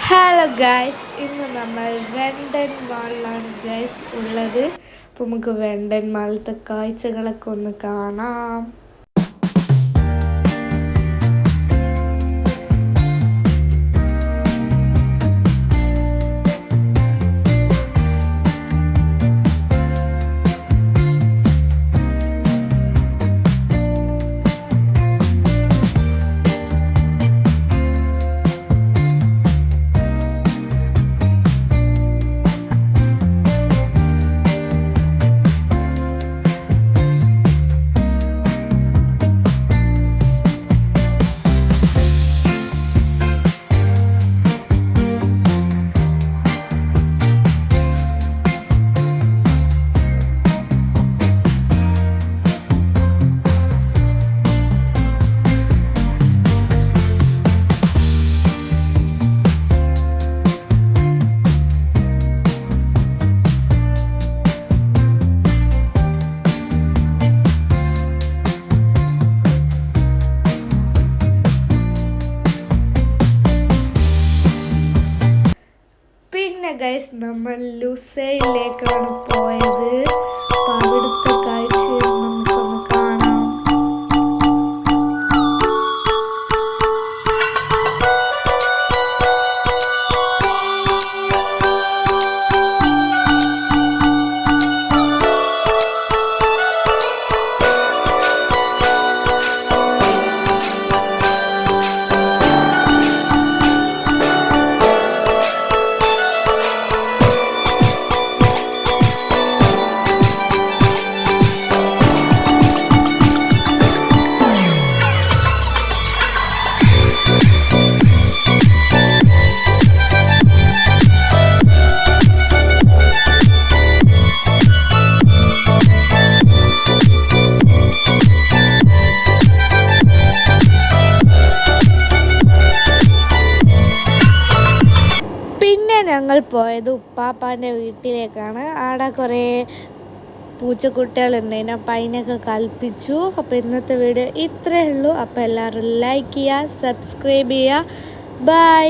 Hello guys, ഇന്ന് നമ്മൾ വെണ്ടൻ മാളിലാണ് guys ഉള്ളത്. അപ്പോൾ നമുക്ക് വെണ്ടൻ മാളത്തെ കാഴ്ചകളൊക്കെ ഒന്ന് കാണാം. പിന്നെ ഗൈസ്, നമ്മൾ ലുസൈലിലേക്കാണ് പോയത്. അപ്പോൾ അവിടുത്തെ കാഴ്ച നമുക്കൊന്ന് കാണാം. ഞങ്ങൾ പോയത് ഉപ്പാപ്പാൻ്റെ വീട്ടിലേക്കാണ്. അവിടെ കുറേ പൂച്ചക്കുട്ടികളുണ്ടായിരുന്നു. അപ്പം അതിനൊക്കെ കളിപ്പിച്ചു. അപ്പോൾ ഇന്നത്തെ വീഡിയോ ഇത്രയേ ഉള്ളൂ. അപ്പോൾ എല്ലാവരും ലൈക്ക് ചെയ്യുക, സബ്സ്ക്രൈബ് ചെയ്യുക. ബൈ.